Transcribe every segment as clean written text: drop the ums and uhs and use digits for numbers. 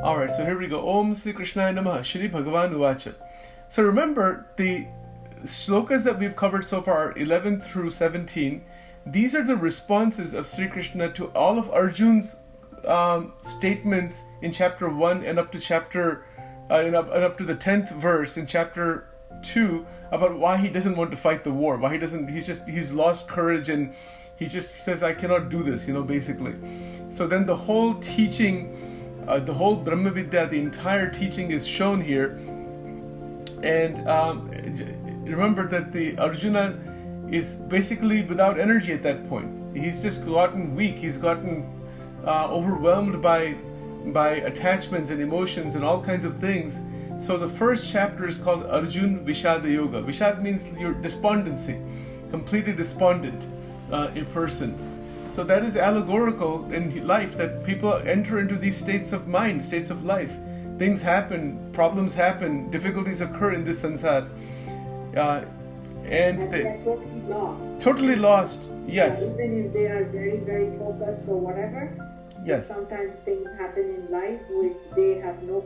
Alright, so here we go. Om Sri Krishnaya Namaha, Shri Bhagavan Uvacha. So remember, the slokas that we've covered so far are 11 through 17. These are the responses of Sri Krishna to all of Arjun's statements in chapter 1 and up to chapter and up to the 10th verse in chapter 2 about why he doesn't want to fight the war, why he's lost courage, and he says, I cannot do this, basically. So then the whole teaching, the whole Brahma Vidya, the entire teaching is shown here. And remember that the Arjuna is basically without energy at that point. He's just gotten weak. He's gotten overwhelmed by attachments and emotions and all kinds of things. So the first chapter is called Arjun Vishada Yoga. Vishad means your despondency, completely despondent a person. So that is allegorical in life, that people enter into these states of mind, states of life. Things happen, problems happen, difficulties occur in this sansar. And they're totally lost. Yes. Even if they are very, very focused or whatever. Yes. Sometimes things happen in life which they have no,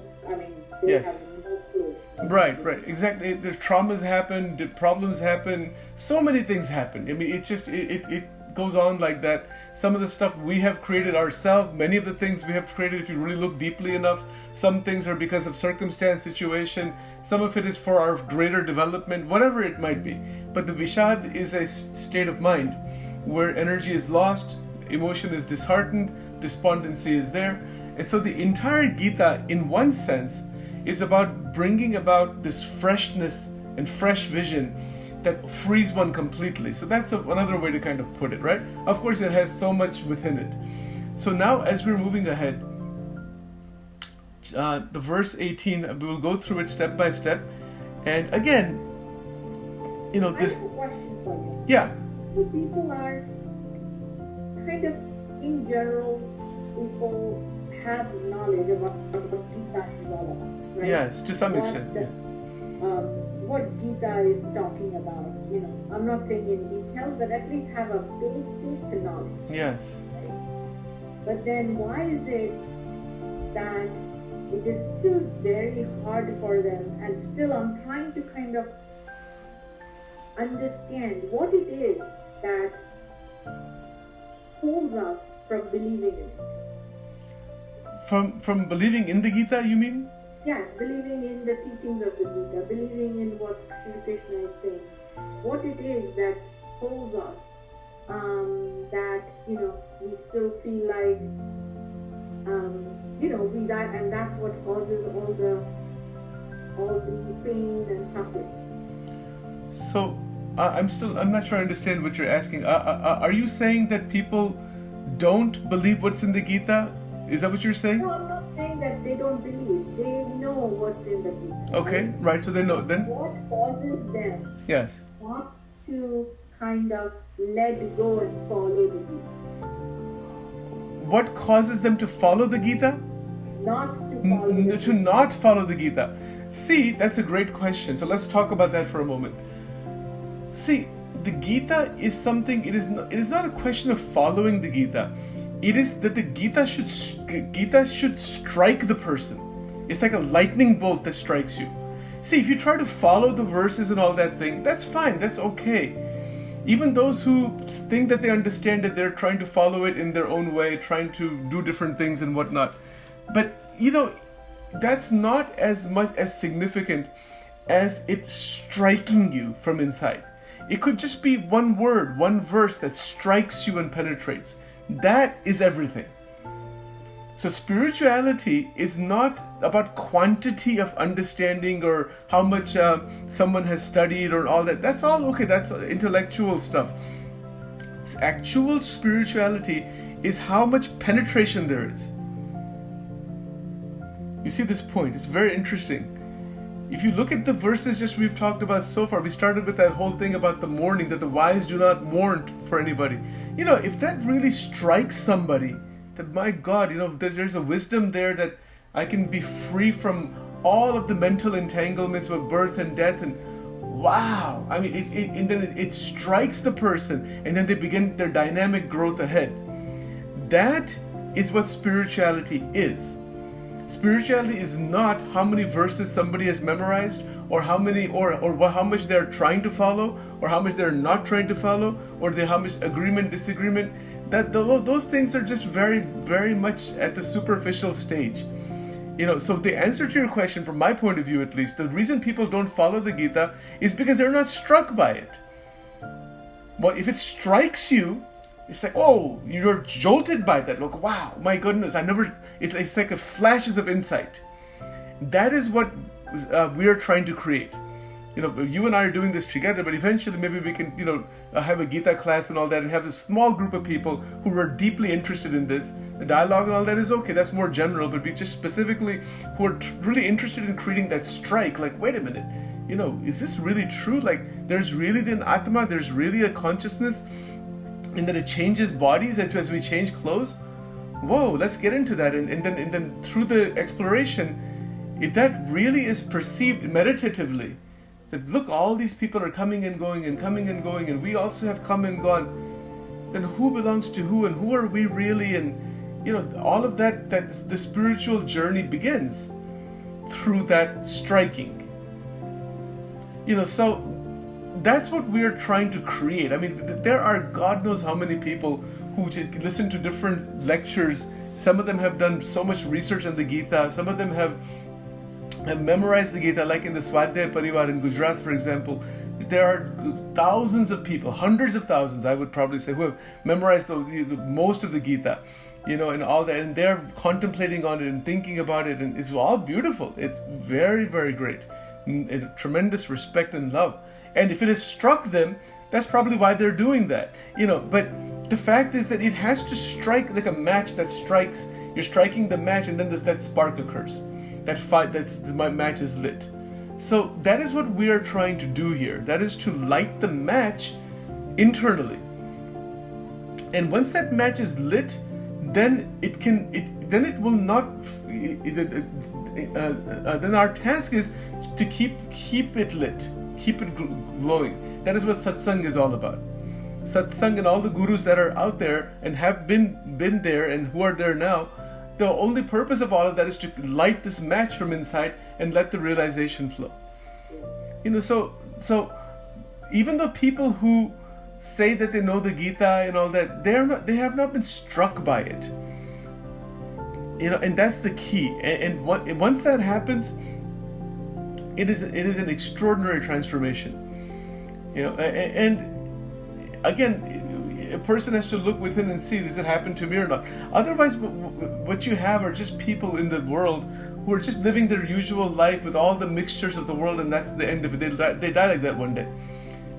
yes. have no clue. Right, exactly. The traumas happen, the problems happen, so many things happen. It's just, it goes on like that. Some of the stuff we have created ourselves, many of the things we have created, if you really look deeply enough, some things are because of circumstance, situation, some of it is for our greater development, whatever it might be. But the Vishad is a state of mind where energy is lost, emotion is disheartened, despondency is there. And so the entire Gita, in one sense, is about bringing about this freshness and fresh vision that frees one completely. So that's another way to kind of put it, right? Of course, it has so much within it. So now, as we're moving ahead, the verse 18, we will go through it step by step. And again, this... I have a question for you. Yeah. So people are kind of, in general, people have knowledge about what Gita is all about, right? Yes, to some extent. What Gita is talking about, I'm not saying in detail, but at least have a basic knowledge. Yes. Right? But then why is it that it is still very hard for them, and still I'm trying to kind of understand what it is that holds us from believing in it. From believing in the Gita, you mean? Yes, believing in the teachings of the Gita, believing in what Sri Krishna is saying. What it is that holds us, that, we still feel like, we die, and that's what causes all the pain and suffering. So, I'm not sure I understand what you're asking. Are you saying that people don't believe what's in the Gita? Is that what you're saying? No, I'm not saying that they don't believe. They know what's in the Gita. Okay, right. So they know. Then what causes them? Yes. Not to kind of let go and follow the Gita. What causes them to follow the Gita? Not to follow the Gita. To not follow the Gita. See, that's a great question. So let's talk about that for a moment. See, the Gita is something. It is not a question of following the Gita. It is that the Gita should strike the person. It's like a lightning bolt that strikes you. See, if you try to follow the verses and all that thing, that's fine, that's okay. Even those who think that they understand it, they're trying to follow it in their own way, trying to do different things and whatnot. But, that's not as much as significant as it striking you from inside. It could just be one word, one verse that strikes you and penetrates. That is everything. So spirituality is not about quantity of understanding or how much someone has studied or all that. That's all okay. That's intellectual stuff. It's actual spirituality is how much penetration there is. You see this point? It's very interesting. If you look at the verses just we've talked about so far, we started with that whole thing about the mourning, that the wise do not mourn for anybody. If that really strikes somebody, that my God, there's a wisdom there that I can be free from all of the mental entanglements of birth and death, and wow. And then it strikes the person, and then they begin their dynamic growth ahead. That is what spirituality is. Spirituality is not how many verses somebody has memorized, or how many, or how much they're trying to follow, or how much they're not trying to follow, or how much agreement, disagreement. Those things are just very, very much at the superficial stage. So the answer to your question, from my point of view at least, the reason people don't follow the Gita is because they're not struck by it. Well, if it strikes you, it's like, oh, you're jolted by that. Look, wow, my goodness, it's like a flashes of insight. That is what we are trying to create. You and I are doing this together, but eventually maybe we can, have a Gita class and all that, and have a small group of people who are deeply interested in this. The dialogue and all that is okay, that's more general, but we just specifically who are really interested in creating that strike, like, wait a minute, is this really true? Like, there's really an Atma, there's really a consciousness, and that it changes bodies as we change clothes? Whoa, let's get into that. And then through the exploration, if that really is perceived meditatively, that look, all these people are coming and going, and we also have come and gone, then who belongs to who, and who are we really? And all of that the spiritual journey begins through that striking. So that's what we are trying to create. I mean, there are God knows how many people who listen to different lectures. Some of them have done so much research on the Gita. Some of them have memorized the Gita, like in the Swadhyay Parivar in Gujarat, for example. There are thousands of people, hundreds of thousands, I would probably say, who have memorized the most of the Gita, and all that, and they're contemplating on it and thinking about it, and it's all beautiful. It's very, very great. Tremendous respect and love. And if it has struck them, that's probably why they're doing that. But the fact is that it has to strike like a match that strikes. You're striking the match, and then that spark occurs. My match is lit. So that is what we are trying to do here. That is to light the match internally. And once that match is lit, then it will not. Then our task is to keep it lit, keep it glowing. That is what satsang is all about. Satsang and all the gurus that are out there and have been there and who are there now, the only purpose of all of that is to light this match from inside and let the realization flow. So even though people who say that they know the Gita and all that, they have not been struck by it. And that's the key. And once that happens, it is an extraordinary transformation. And again, a person has to look within and see, does it happen to me or not? Otherwise, what you have are just people in the world who are just living their usual life with all the mixtures of the world, and that's the end of it. They die like that one day.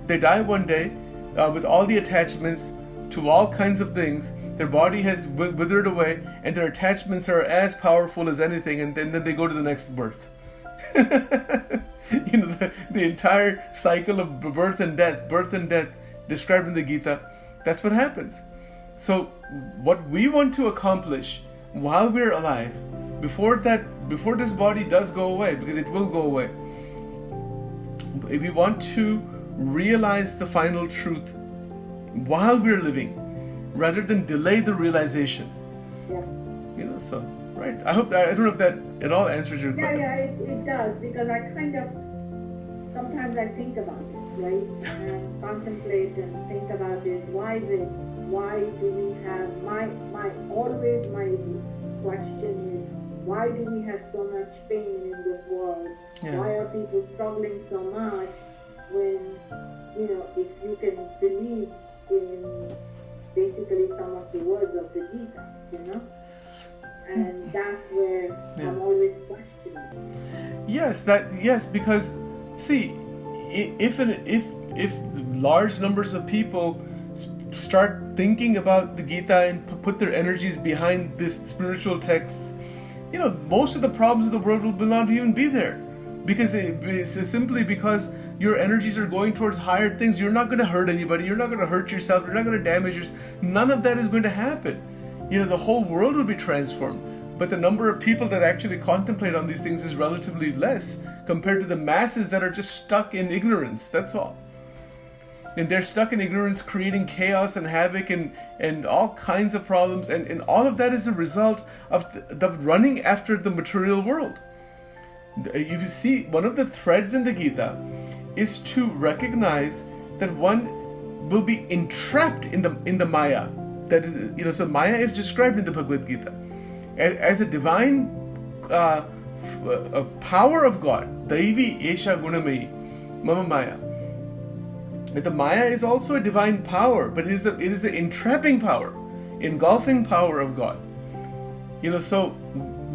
They die one day with all the attachments to all kinds of things. Their body has withered away, and their attachments are as powerful as anything, and then they go to the next birth. The entire cycle of birth and death described in the Gita, that's what happens. So what we want to accomplish while we're alive, before this body does go away, because it will go away, we want to realize the final truth while we're living, rather than delay the realization. Yeah. So, right. I don't know if that at all answers your question. Yeah, it does, because I sometimes I think about it, right? And contemplate and think about it. Why do we have, my question is, why do we have so much pain in this world? Yeah. Why are people struggling so much when, if you can believe in basically some of the words of the Gita, and that's where I'm always questioning. Yes, because see, if large numbers of people start thinking about the Gita and put their energies behind this spiritual texts, most of the problems of the world will not even be there, because it's simply because your energies are going towards higher things. You're not going to hurt anybody. You're not going to hurt yourself. You're not going to damage yourself. None of that is going to happen. The whole world will be transformed. But the number of people that actually contemplate on these things is relatively less compared to the masses that are just stuck in ignorance. That's all. and they're stuck in ignorance, creating chaos and havoc and all kinds of problems, and all of that is a result of the running after the material world. You see, one of the threads in the Gita is to recognize that one will be entrapped in the Maya. That is, so Maya is described in the Bhagavad Gita as a divine a power of God. Daivi Esha Gunamayi Mama Maya. The Maya is also a divine power, but it is an entrapping power, engulfing power of God. So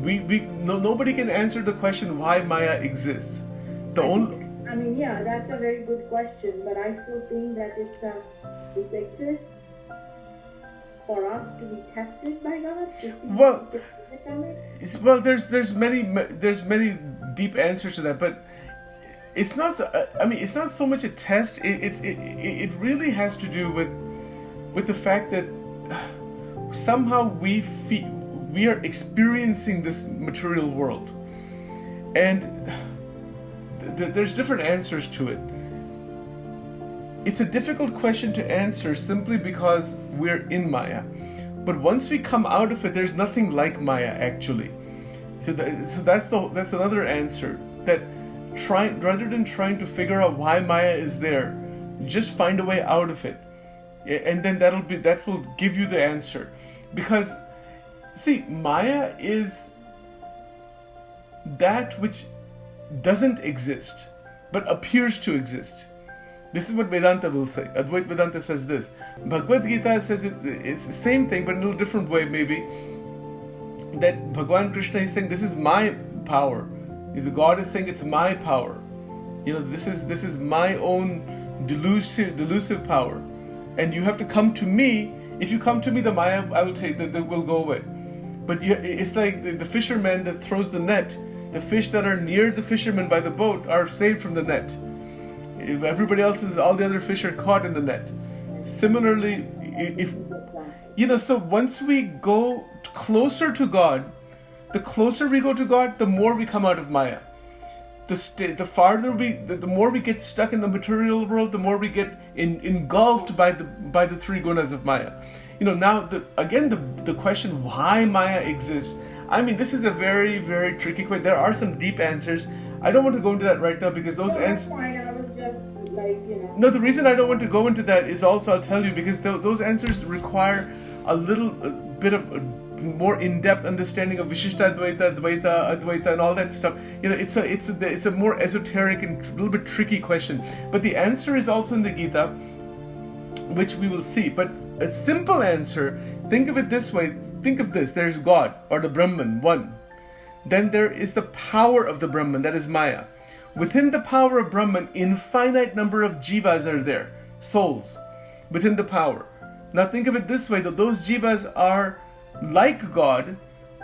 nobody can answer the question why Maya exists. That's a very good question, but I still think that it exists for us to be tested by God. There's many deep answers to that, but it's not. It's not so much a test. It really has to do with the fact that somehow we are experiencing this material world, and there's different answers to it. It's a difficult question to answer simply because we're in Maya. But once we come out of it, there's nothing like Maya actually. So that's another answer. That rather than trying to figure out why Maya is there, just find a way out of it, and then that will give you the answer. Because see, Maya is that which doesn't exist but appears to exist. This is what Vedanta will say. Advaita Vedanta says this. Bhagavad Gita says it's the same thing, but in a little different way maybe. That Bhagavan Krishna is saying, this is my power. The God is saying, it's my power. This is my own delusive power. And you have to come to me. If you come to me, the Maya, I will take that will go away. But it's like the fisherman that throws the net. The fish that are near the fisherman by the boat are saved from the net. Everybody else all the other fish are caught in the net. Similarly, so once we go closer to God, the closer we go to God, the more we come out of Maya. The more we get stuck in the material world, the more we get engulfed by the three gunas of Maya. Now the question why Maya exists. This is a very, very tricky question. There are some deep answers. I don't want to go into that right now because those answers. No, the reason I don't want to go into that is also, I'll tell you, because those answers require a little bit of more in-depth understanding of Vishishtadvaita, Dvaita, Advaita, and all that stuff. It's a more esoteric and a little bit tricky question. But the answer is also in the Gita, which we will see. But a simple answer, think of it this way. Think of this. There's God, or the Brahman, one. Then there is the power of the Brahman, that is Maya. Within the power of Brahman, infinite number of jivas are there, souls, within the power. Now think of it this way, that those jivas are like God,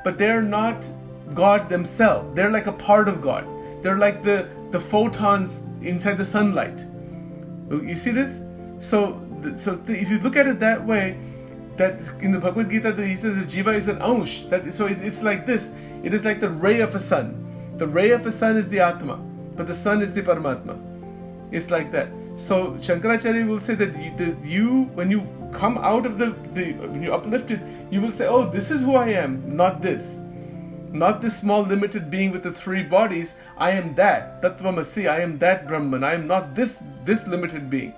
but they're not God themselves. They're like a part of God. They're like the photons inside the sunlight. You see this? So if you look at it that way, that in the Bhagavad Gita, he says the jiva is an ansh. It's like this. It is like the ray of a sun. The ray of a sun is the Atma, but the sun is the Paramatma. It's like that. So Shankaracharya will say that when you come out of when you're uplifted, you will say, oh, this is who I am, not this. Not this small limited being with the three bodies. I am that. Tattvamasi, I am that Brahman. I am not this limited being.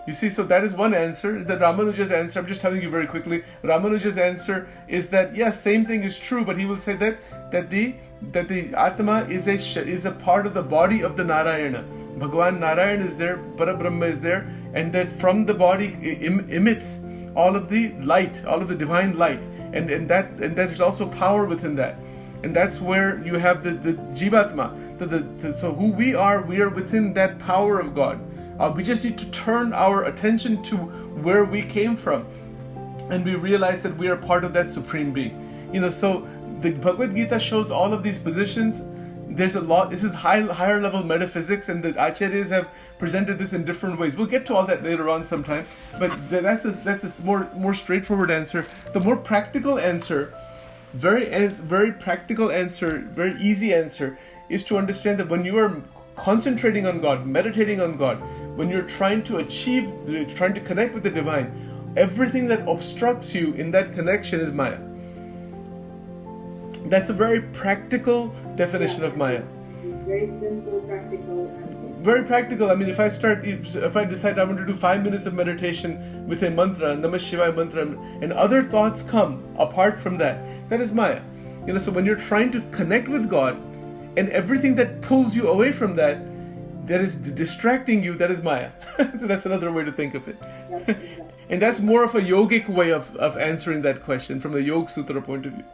You see, so that is one answer. The Ramanuja's answer, I'm just telling you very quickly, Ramanuja's answer is that, yes, same thing is true, but he will say that the Atma is a part of the body of the Narayana. Bhagavan Narayan is there, Parabrahma is there, and that from the body emits all of the light, all of the divine light, and that there's also power within that. And that's where you have the Jivatma. So who we are within that power of God. We just need to turn our attention to where we came from, and we realize that we are part of that supreme being. So the Bhagavad Gita shows all of these positions. There's a lot. This is higher level metaphysics, and the acharyas have presented this in different ways. We'll get to all that later on sometime. But that's a more straightforward answer. The more practical answer, very practical answer, very easy answer, is to understand that when you are concentrating on God, meditating on God, when you're trying to achieve, trying to connect with the divine, everything that obstructs you in that connection is Maya. That's a very practical definition of Maya. Very simple, practical. Very practical. I mean, if I decide I want to do 5 minutes of meditation with a mantra, Namah Shivaya mantra, and other thoughts come apart from that, that is Maya. So when you're trying to connect with God, and everything that pulls you away from that, that is distracting you, that is Maya. So that's another way to think of it. Yes, exactly. And that's more of a yogic way of answering that question from the Yoga Sutra point of view.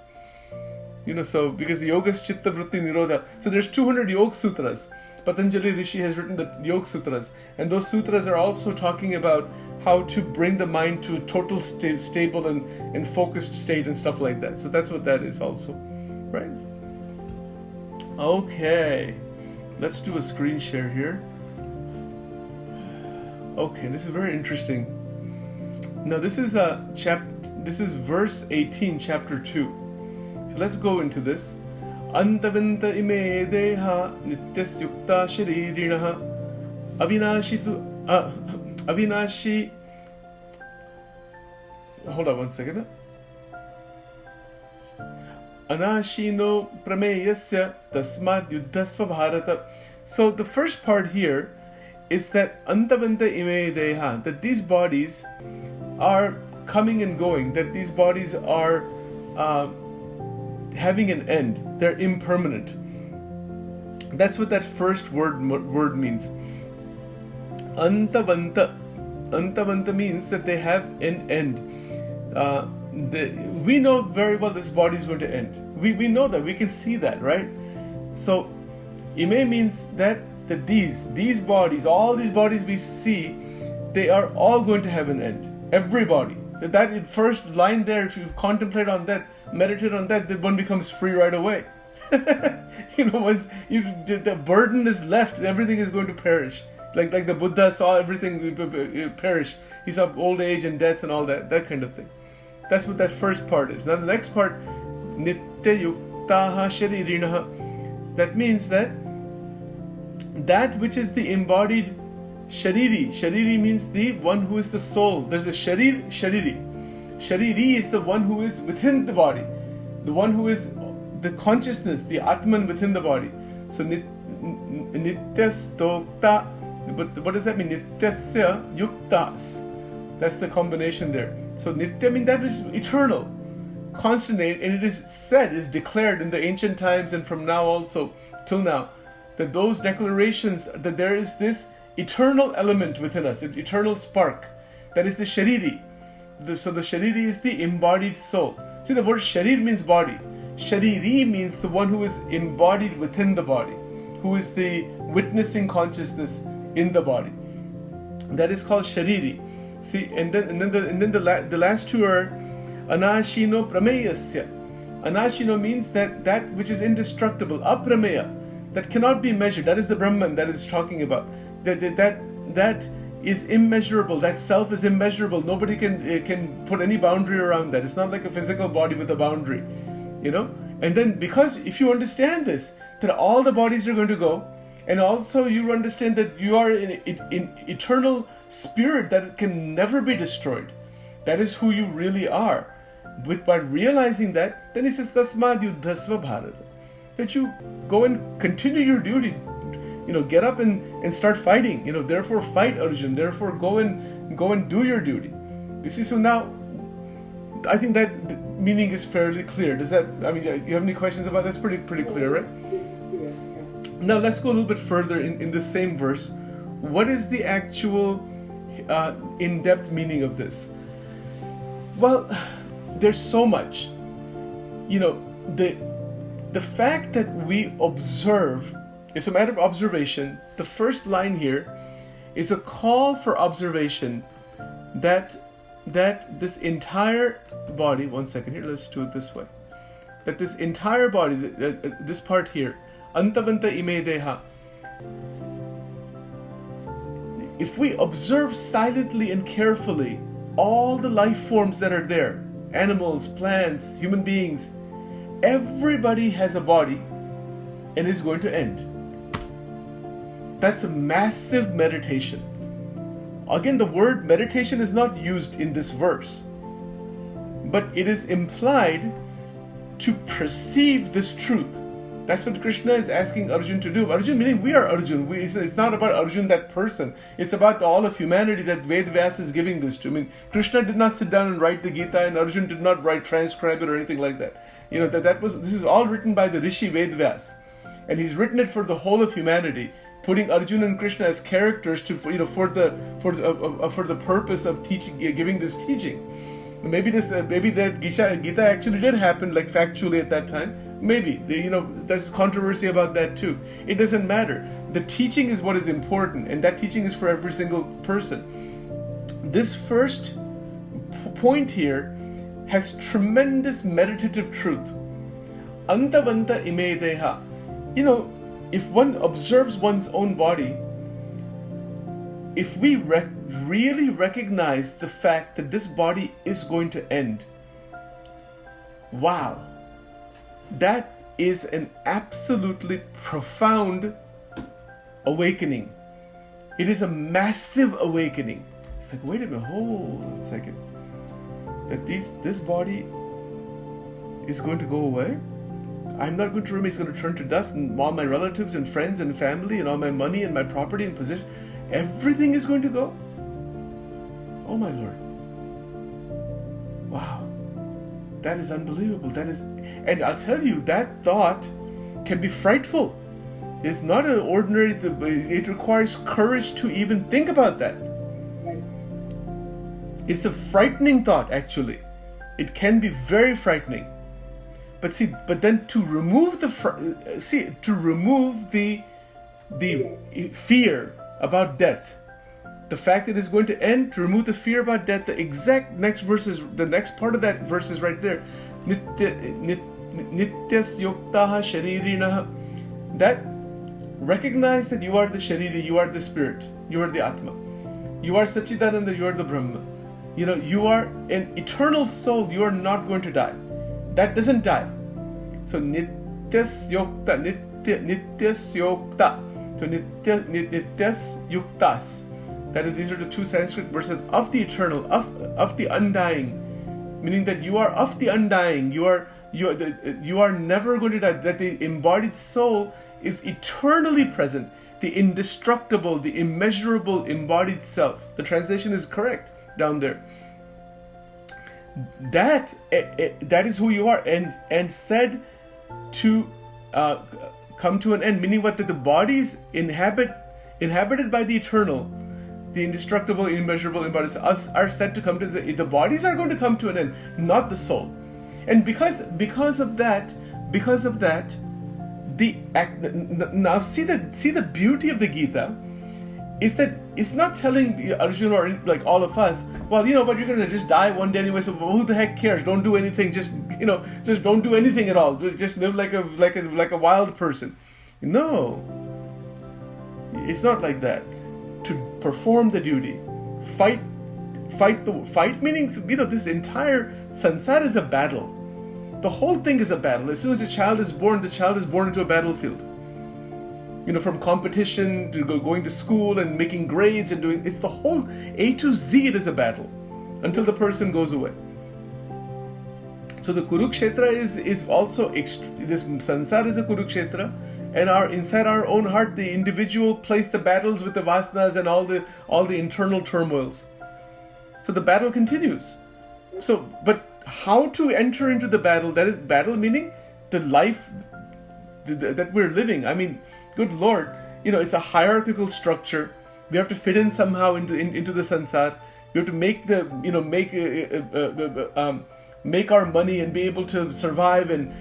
So because the Yoga is Chitta Vritti Nirodha, so there's 200 Yoga Sutras. Patanjali Rishi has written the Yoga Sutras, and those sutras are also talking about how to bring the mind to a total stable and focused state and stuff like that. So that's what that is also, right? Okay, let's do a screen share here. Okay, this is very interesting. Now this is verse 18, chapter 2. So let's go into this. Antavanta ime deha nityasyukta sharirinaha avinashi. Hold on one second. Anashino prameyasya tasmad yuddhasva bharata. So the first part here is that antavanta ime deha, that these bodies are coming and going, that these bodies are having an end. They're impermanent. That's what that first word means. Antavanta. Antavanta means that they have an end. We know very well this body is going to end. We know that. We can see that, right? So, ime means that these bodies, all these bodies we see, they are all going to have an end. Every body. That first line there, if you contemplate on that, meditate on that, then one becomes free right away. Once the burden is left, everything is going to perish. Like the Buddha saw everything perish. He saw old age and death and all that kind of thing. That's what that first part is. Now the next part, Nitya yuktaha sharirinaha. That means that which is the embodied Shariri. Shariri means the one who is the soul. There's a Shariri. Shariri is the one who is within the body. The one who is the consciousness, the Atman within the body. So Nityastokta. But what does that mean? Nityasya yuktas. That's the combination there. So Nitya means that is eternal, constant, and it is declared in the ancient times and from now also till now, that those declarations, that there is this eternal element within us, an eternal spark, that is the Shariri. So the Shariri is the embodied soul. See, the word Sharir means body. Shariri means the one who is embodied within the body, who is the witnessing consciousness in the body. That is called Shariri. See, and then the last two are Anashino prameyasya. Anashino means that which is indestructible, aprameya, that cannot be measured. That is the Brahman that is talking about. That is immeasurable. That self is immeasurable. Nobody can put any boundary around that. It's not like a physical body with a boundary, And then because if you understand this, that all the bodies are going to go, and also you understand that you are in eternal spirit that can never be destroyed. That is who you really are. But by realizing that, then he says, Tasmad yuddhasva bharata. That you go and continue your duty. Get up and start fighting. Therefore fight, Arjun. Therefore go and do your duty. You see, so now I think that meaning is fairly clear. You have any questions about that? That's pretty clear, right? Now let's go a little bit further in the same verse. What is the actual in-depth meaning of this? Well, there's so much. The fact that we observe, it's a matter of observation. The first line here is a call for observation that this entire body, one second here, let's do it this way. That this entire body, this part here, Antavanta ime deha. If we observe silently and carefully all the life forms that are there, animals, plants, human beings, everybody has a body and is going to end. That's a massive meditation. Again, the word meditation is not used in this verse, but it is implied to perceive this truth. That's what Krishna is asking Arjun to do. Arjun meaning we are Arjun. It's not about Arjun, that person. It's about all of humanity that Ved Vyas is giving this to. I mean, Krishna did not sit down and write the Gita, and Arjun did not transcribe it or anything like that. This is all written by the Rishi Ved Vyas, and he's written it for the whole of humanity, putting Arjun and Krishna as characters for the purpose of teaching, giving this teaching. Maybe that Gita actually did happen, like factually at that time. Maybe there's controversy about that too. It doesn't matter. The teaching is what is important, and that teaching is for every single person. This first point here has tremendous meditative truth. Antavanta ime deha. If one observes one's own body, if we really recognize the fact that this body is going to end, wow, that is an absolutely profound awakening. It is a massive awakening. It's like, wait a minute, hold on a second. That this body is going to go away? I'm not going to remain. It's going to turn to dust, and all my relatives and friends and family and all my money and my property and position, everything is going to go? Oh my Lord. Wow. That is unbelievable. And I'll tell you, that thought can be frightful. It's not an ordinary, it requires courage to even think about that. It's a frightening thought, actually. It can be very frightening. But then to remove the fear about death, the fact that it's going to end, to remove the fear about death, the exact next verse is, the next part of that verse is right there. Nityas yoktaha sharirinaha. That recognize that you are the shariri, you are the spirit, you are the Atma. You are Sachidananda, you are the Brahma. You are an eternal soul, you are not going to die. That doesn't die. So nityas yokta, nityas yokta. So nityas yuktas. That is, these are the two Sanskrit verses of the eternal, of the undying, meaning that you are of the undying. You are never going to die. That the embodied soul is eternally present, the indestructible, the immeasurable embodied self. The translation is correct down there. That is who you are, and said to come to an end, meaning what? That the bodies inhabited by the eternal, the indestructible, immeasurable embodied us are said to come to the bodies are going to come to an end, not the soul. And because of that, now see the beauty of the Gita is that it's not telling Arjuna or like all of us, well, but you're gonna just die one day anyway, so who the heck cares? Don't do anything. Just don't do anything at all. Just live like a wild person. No, it's not like that. To perform the duty, fight meaning, this entire sansar is a battle. The whole thing is a battle. As soon as a child is born, the child is born into a battlefield. From competition to going to school and making grades and doing, it's the whole A to Z. It is a battle until the person goes away. So the Kurukshetra is also this sansar is a Kurukshetra, and inside our own heart, the individual plays the battles with the vasanas and all the internal turmoils. So the battle continues. So, but how to enter into the battle? That is, battle meaning the life that we're living. I mean, good Lord, it's a hierarchical structure. We have to fit in somehow into the sansar. We have to make our money and be able to survive and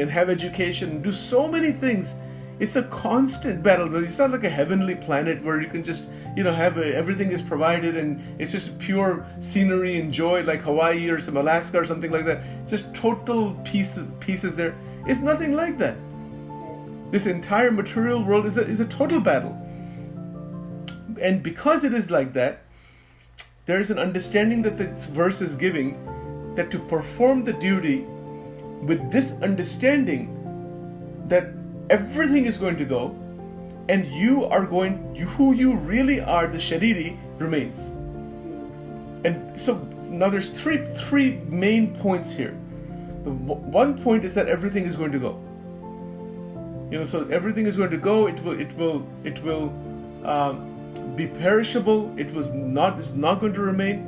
have education and do so many things. It's a constant battle. It's not like a heavenly planet where you can just have everything is provided and it's just pure scenery and joy like Hawaii or some Alaska or something like that. Just total pieces there. It's nothing like that. This entire material world is a total battle. And because it is like that, there is an understanding that this verse is giving, that to perform the duty with this understanding that everything is going to go, and who you really are, the Shariri, remains. And so now there's three main points here. The one point is that everything is going to go. So everything is going to go. It will be perishable. It's not going to remain.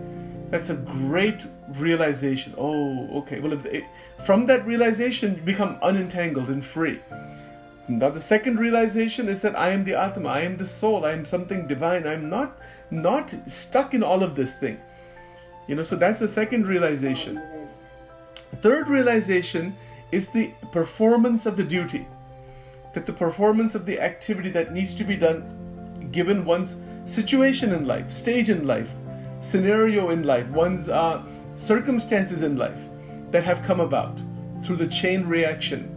That's a great realization. Oh, okay. Well, from that realization, you become unentangled and free. Now, the second realization is that I am the Atma. I am the soul. I am something divine. I'm not stuck in all of this thing. So that's the second realization. The third realization is the performance of the duty. That the performance of the activity that needs to be done, given one's situation in life, stage in life, scenario in life, one's circumstances in life that have come about through the chain reaction.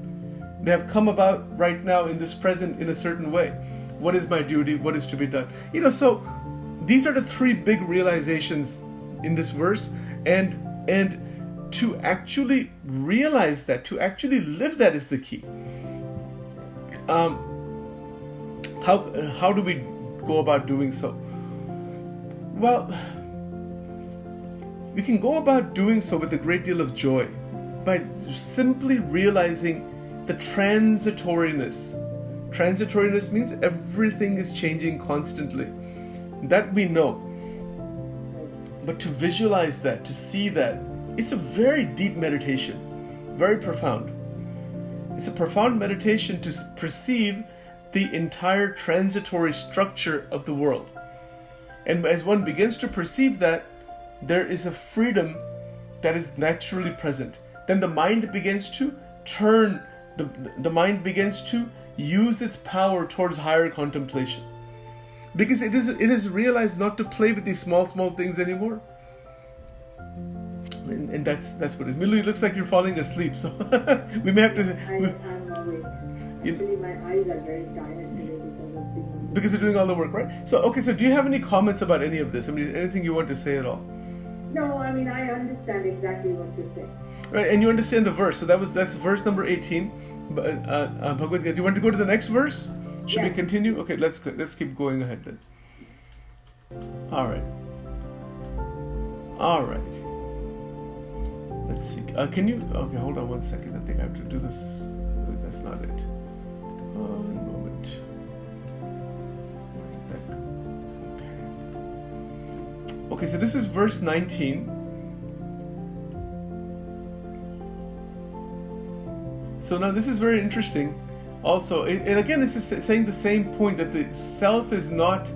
They have come about right now in this present in a certain way. What is my duty? What is to be done? So these are the three big realizations in this verse, and to actually realize that, to actually live that is the key. How do we go about doing so? Well, we can go about doing so with a great deal of joy by simply realizing the transitoriness. Transitoriness means everything is changing constantly. That we know. But to visualize that, to see that, it's a very deep meditation, very profound. It's a profound meditation to perceive the entire transitory structure of the world. And as one begins to perceive that, there is a freedom that is naturally present. Then the mind begins to turn, the mind begins to use its power towards higher contemplation. Because it is realized not to play with these small things anymore. And that's what it is. Milu, it looks like you're falling asleep, so we may have to... I'm awake. Actually, my eyes are very tired today because you're doing all the work, right? So do you have any comments about any of this? Anything you want to say at all? No, I understand exactly what you're saying. Right, and you understand the verse. So that's verse number 18. Bhagavad Gita. Do you want to go to the next verse? Should we continue? Okay, let's keep going ahead then. All right. Let's see. Can you? Okay, hold on one second. I think I have to do this. That's not it. One moment. Where did that go? Okay, so this is verse 19. So now this is very interesting. Also, and again, this is saying the same point, that the self is not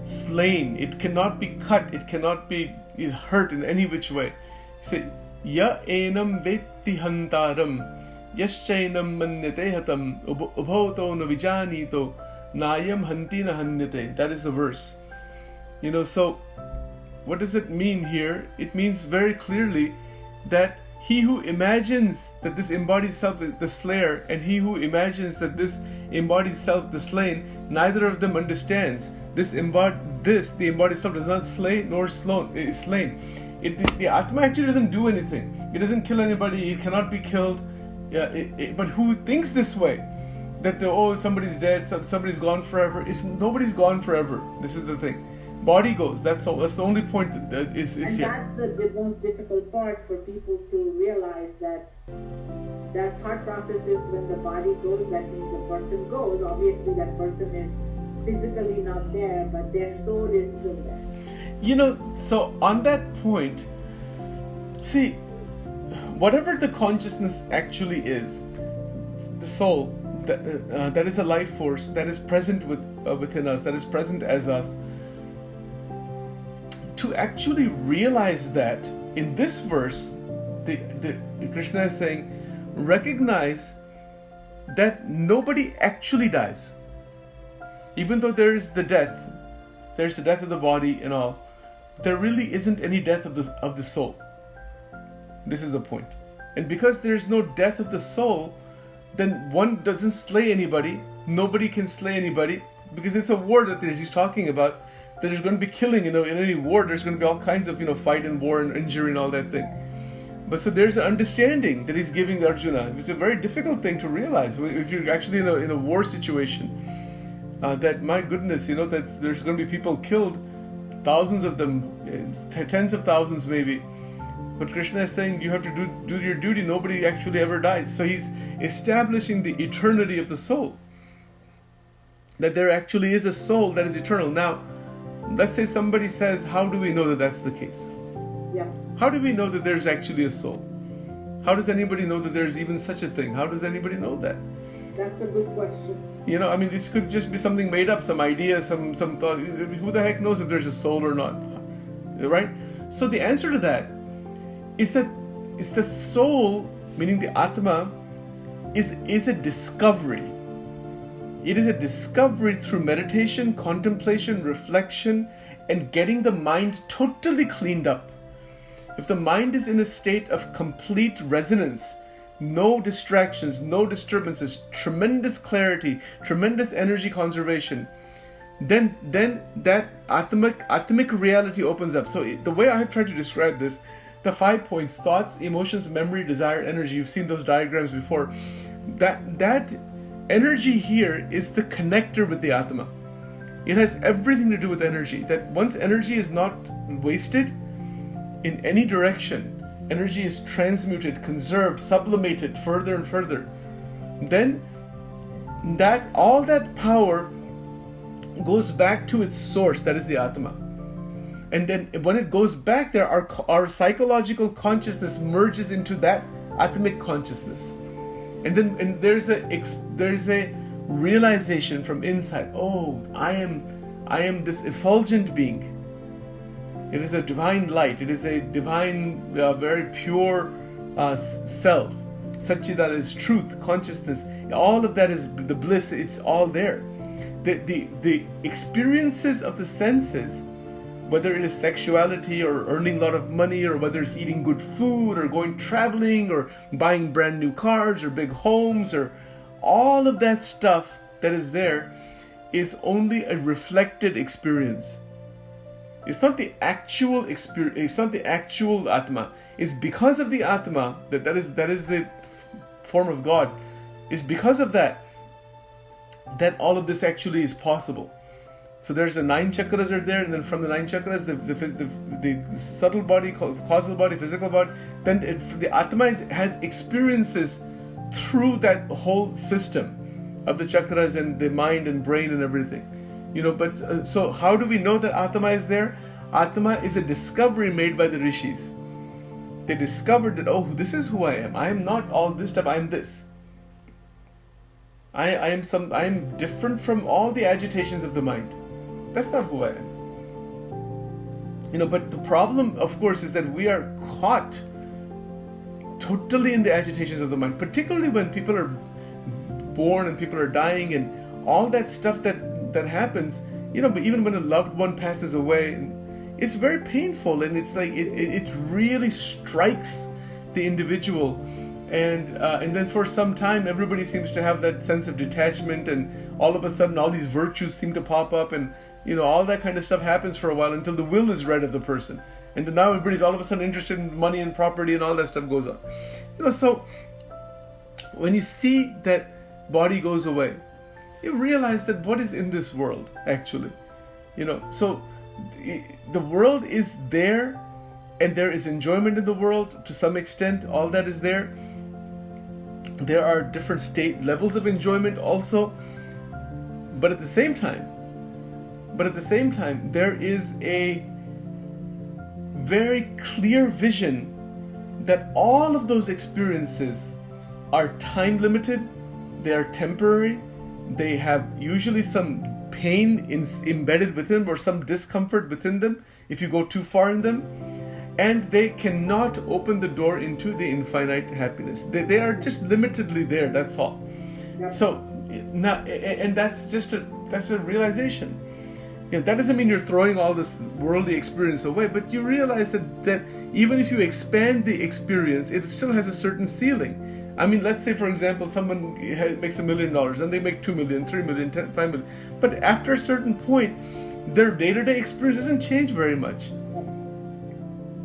slain. It cannot be cut. It cannot be hurt in any which way. Say, ya enam vetti hantaram, yaschainam manyate hatam, ubhoto no vijanito, nayam hantina hanyate. That is the verse. So what does it mean here? It means very clearly that he who imagines that this embodied self is the slayer, and he who imagines that this embodied self the slain, neither of them understands. The embodied self does not slay nor is slain. The Atma actually doesn't do anything. It doesn't kill anybody. It cannot be killed. But who thinks this way? That somebody's dead, somebody's gone forever. Nobody's gone forever. This is the thing. Body goes. That's all. That's the only point that is and here. And that's the most difficult part for people to realize, that thought process is when the body goes, that means the person goes. Obviously, that person is physically not there, but their soul is still there. So on that point, see, whatever the consciousness actually is, the soul, that is a life force that is present within us, that is present as us. To actually realize that, in this verse, the Krishna is saying, recognize that nobody actually dies. Even though there is the death, there's the death of the body and all, there really isn't any death of the soul. This is the point. And because there's no death of the soul, then one doesn't slay anybody. Nobody can slay anybody, because it's a war that he's talking about. That there's going to be killing, in any war. There's going to be all kinds of, fight and war and injury and all that thing. But so there's an understanding that he's giving Arjuna. It's a very difficult thing to realize if you're actually in a war situation. that my goodness, that there's going to be people killed, thousands of them, tens of thousands maybe. But Krishna is saying you have to do your duty. Nobody actually ever dies. So he's establishing the eternity of the soul. That there actually is a soul that is eternal. Now, let's say somebody says, how do we know that that's the case? Yeah. How do we know that there's actually a soul? How does anybody know that there's even such a thing? How does anybody know that? That's a good question. This could just be something made up, some idea, some thought. Who the heck knows if there's a soul or not? Right? So the answer to that is that the soul, meaning the Atma, is a discovery. It is a discovery through meditation, contemplation, reflection, and getting the mind totally cleaned up. If the mind is in a state of complete resonance, no distractions, no disturbances, tremendous clarity, tremendous energy conservation, then that atomic reality opens up. So the way I have tried to describe this, the 5 points: thoughts, emotions, memory, desire, energy. You've seen those diagrams before. That energy here is the connector with the Atma. It has everything to do with energy. That once energy is not wasted in any direction, energy is transmuted, conserved, sublimated further and further. Then all that power goes back to its source, that is the Atma. And then when it goes back there, our psychological consciousness merges into that Atmic consciousness. And then there's a realization from inside. Oh, I am this effulgent being. It is a divine light. It is a divine, very pure self. Satchidat is truth, consciousness. All of that is the bliss. It's all there. The experiences of the senses, whether it is sexuality or earning a lot of money, or whether it's eating good food or going traveling or buying brand new cars or big homes, or all of that stuff that is there is only a reflected experience. It's not the actual experience. It's not the actual Atma. It's because of the Atma that is the form of God. It's because of that all of this actually is possible. So there's the 9 chakras are there, and then from the 9 chakras, the subtle body, causal body, physical body, then the Atma has experiences through that whole system of the chakras and the mind and brain and everything. But so how do we know that Atma is there? Atma is a discovery made by the rishis. They discovered that, oh, this is who I am. I am not all this stuff. I am this. I am different from all the agitations of the mind. That's not who I am. But the problem, of course, is that we are caught totally in the agitations of the mind, particularly when people are born and people are dying and all that stuff that happens. But even when a loved one passes away, it's very painful, and it's like it really strikes the individual. And then for some time, everybody seems to have that sense of detachment, and all of a sudden, all these virtues seem to pop up, and all that kind of stuff happens for a while until the will is read of the person, and then now everybody's all of a sudden interested in money and property, and all that stuff goes on. So when you see that body goes away, you realize that what is in this world actually, So the world is there, and there is enjoyment in the world to some extent. All that is there. There are different levels of enjoyment also, but at the same time, there is a very clear vision that all of those experiences are time limited, they are temporary, they have usually some pain embedded within them, or some discomfort within them if you go too far in them. And they cannot open the door into the infinite happiness. They are just limitedly there, that's all. Yep. So, now, and that's a realization. That doesn't mean you're throwing all this worldly experience away, but you realize that even if you expand the experience, it still has a certain ceiling. Let's say, for example, someone makes $1 million, and they make 2 million, 3 million, 5 million. But after a certain point, their day-to-day experience doesn't change very much.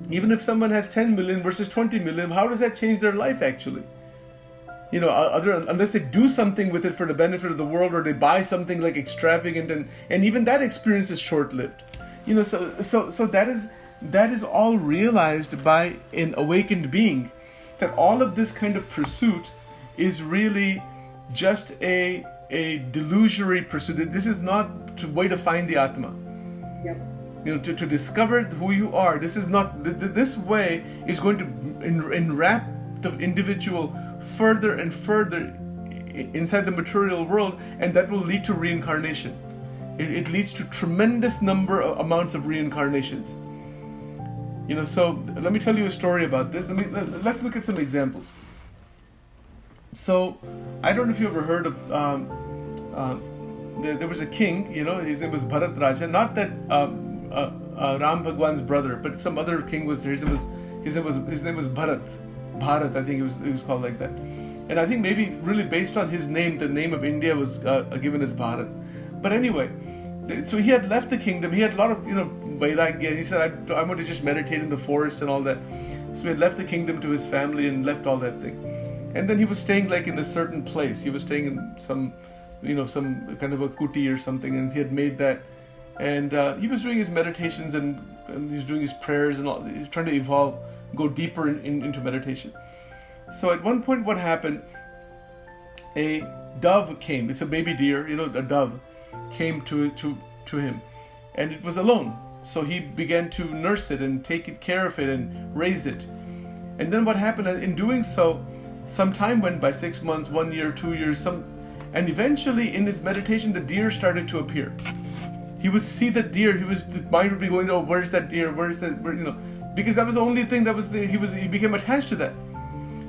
Even if someone has 10 million versus 20 million, how does that change their life actually? unless they do something with it for the benefit of the world, or they buy something like extravagant, and even that experience is short-lived. So that is all realized by an awakened being, that all of this kind of pursuit is really just a delusory pursuit. This is not the way to find the Atma. Yep. To discover who you are. This is not. This way is going to enwrap the individual further and further inside the material world, and that will lead to reincarnation. It leads to tremendous amounts of reincarnations. So let me tell you a story about this. Let's look at some examples. So I don't know if you ever heard of there was a king, his name was Bharat Raja, not that Ram Bhagwan's brother, but some other king was there. His name was Bharat, I think it was called like that. And I think maybe really based on his name, the name of India was given as Bharat. But anyway, so he had left the kingdom. He had a lot of vairagya. He said, I want to just meditate in the forest and all that. So he had left the kingdom to his family and left all that thing. And then he was staying like in a certain place. He was staying in some kind of a kuti or something, and he had made that. And he was doing his meditations and he was doing his prayers and all. He was trying to evolve, go deeper into meditation. So at one point, what happened? A dove came. It's a baby deer, a dove came to him, and it was alone. So he began to nurse it and take care of it and raise it. And then what happened in doing so? Some time went by, 6 months, 1 year, 2 years, and eventually in his meditation, the deer started to appear. He would see the deer. The mind would be going, oh, where's that deer? Where's that? Because that was the only thing that was there. He became attached to that.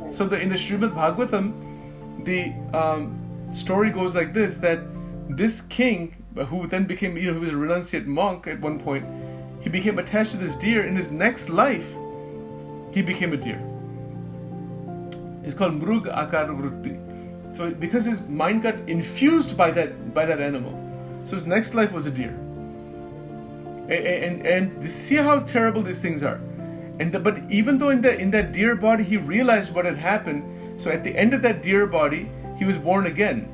So in the Srimad Bhagavatam, the story goes like this: that this king, who then became, he was a renunciate monk at one point, he became attached to this deer. In his next life, he became a deer. It's called Mrug Akar Vritti. So because his mind got infused by that animal, so his next life was a deer. And see how terrible these things are. But even though in that deer body he realized what had happened, so at the end of that deer body he was born again.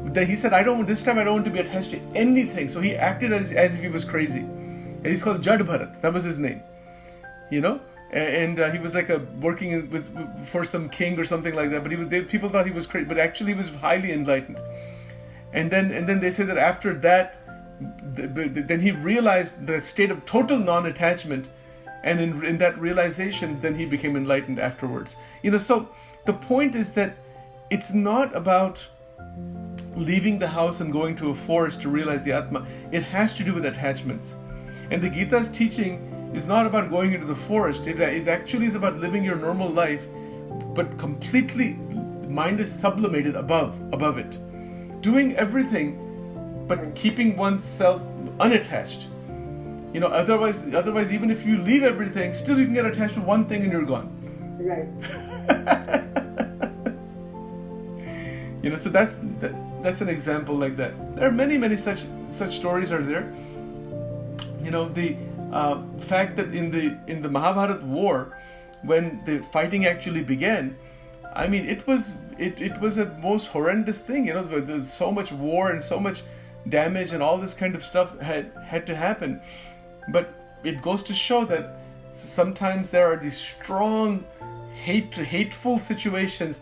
Then he said, this time I don't want to be attached to anything. So he acted as if he was crazy, and he's called Jad Bharat. That was his name, And he was like working for some king or something like that. But people thought he was crazy, but actually he was highly enlightened. And then they say that after that, then he realized the state of total non-attachment, and in that realization, then he became enlightened afterwards. So the point is that it's not about leaving the house and going to a forest to realize the Atma. It has to do with attachments. And the Gita's teaching is not about going into the forest. It actually is about living your normal life, but completely, mind is sublimated above it. Doing everything, but keeping oneself unattached. Otherwise, even if you leave everything, still you can get attached to one thing and you're gone. Right. So that's an example like that. There are many such stories are there. The fact that in the Mahabharata war, when the fighting actually began, I mean, it was a most horrendous thing. There's so much war and so much damage and all this kind of stuff had to happen. But it goes to show that sometimes there are these strong hateful situations,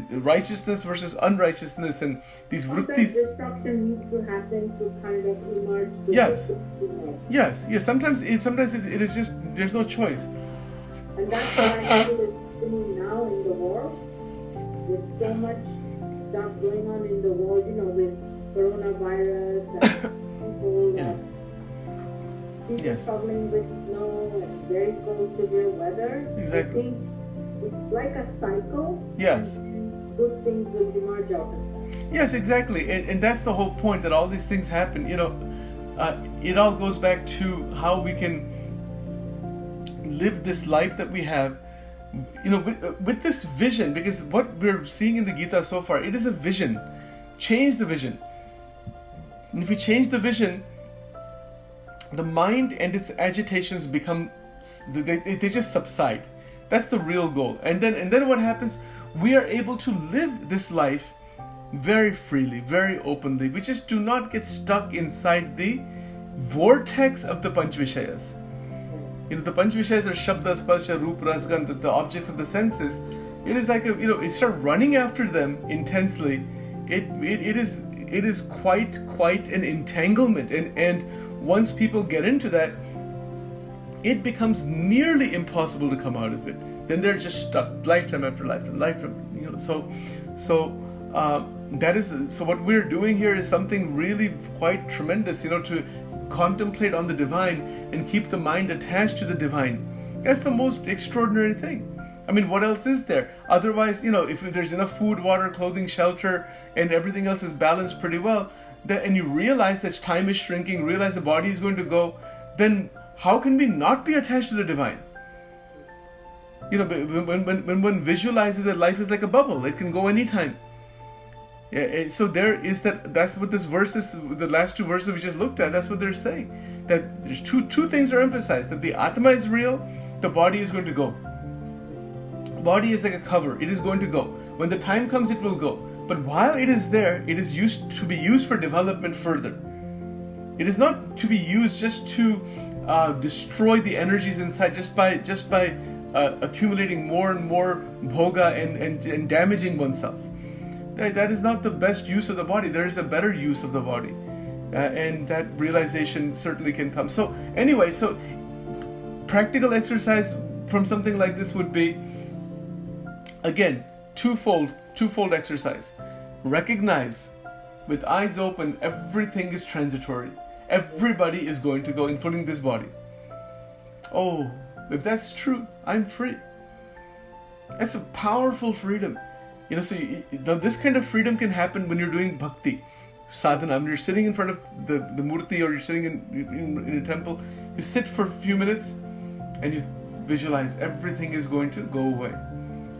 righteousness versus unrighteousness, and these vrittis. Destruction needs to happen to kind of emerge. Yes. Sometimes it is just, there's no choice. And that's what I feel is happening now in the world. There's so much stuff going on in the world, with coronavirus and people struggling with snow and very cold, severe weather. Exactly. I think it's like a cycle. Yes. And good things will emerge out of that. Yes, exactly. And that's the whole point, that all these things happen. It all goes back to how we can live this life that we have, with this vision, because what we're seeing in the Gita so far, it is a vision. Change the vision. And if we change the vision, the mind and its agitations become, they just subside. That's the real goal. And then what happens we are able to live this life very freely, very openly. We just do not get stuck inside the vortex of the Panchvishayas. The Panchvishayas are Shabda, Sparsha, Rupa, Rasgandha, the objects of the senses. It is like you start running after them intensely. It is quite an entanglement, and once people get into that, it becomes nearly impossible to come out of it. Then they're just stuck lifetime after lifetime. So what we're doing here is something really quite tremendous, to contemplate on the divine and keep the mind attached to the divine. That's the most extraordinary thing. I mean, what else is there? Otherwise, if there's enough food, water, clothing, shelter, and everything else is balanced pretty well, and you realize that time is shrinking, realize the body is going to go, then how can we not be attached to the divine? When one visualizes that life is like a bubble, it can go anytime. Yeah, so there is that's what this verse is, the last two verses we just looked at, that's what they're saying. That there's two things are emphasized, that the Atma is real, the body is going to go. Body is like a cover, it is going to go. When the time comes, it will go. But while it is there, it is to be used for development further. It is not to be used just to destroy the energies inside, just by accumulating more and more bhoga and damaging oneself. That is not the best use of the body. There is a better use of the body, and that realization certainly can come. So anyway, practical exercise from something like this would be, again, twofold exercise. Recognize with eyes open, everything is transitory. Everybody is going to go, including this body. Oh, if that's true, I'm free. That's a powerful freedom. So this kind of freedom can happen when you're doing bhakti, sadhana. When you're sitting in front of the murti, or you're sitting in a temple, you sit for a few minutes and you visualize everything is going to go away.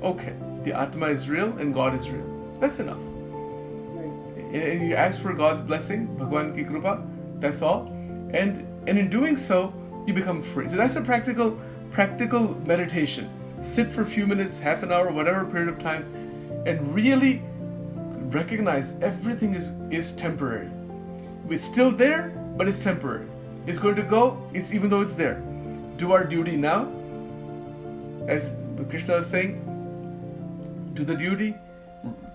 Okay, the Atma is real and God is real. That's enough. And you ask for God's blessing, Bhagwan ki krupa, that's all. And in doing so, you become free. So that's a practical meditation. Sit for a few minutes, half an hour, whatever period of time, and really recognize everything is temporary. It's still there, but it's temporary. It's going to go, even though it's there. Do our duty now. As Krishna is saying, do the duty,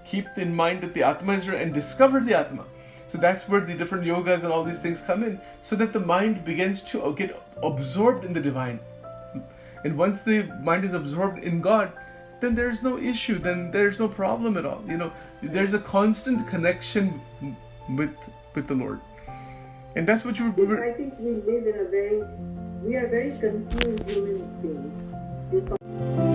keep in mind that the Atma is real, and discover the Atma. So that's where the different yogas and all these things come in, so that the mind begins to get absorbed in the divine. And once the mind is absorbed in God, then there's no issue, then there's no problem at all. There's a constant connection with the Lord. And that's what I think we are very confused human beings.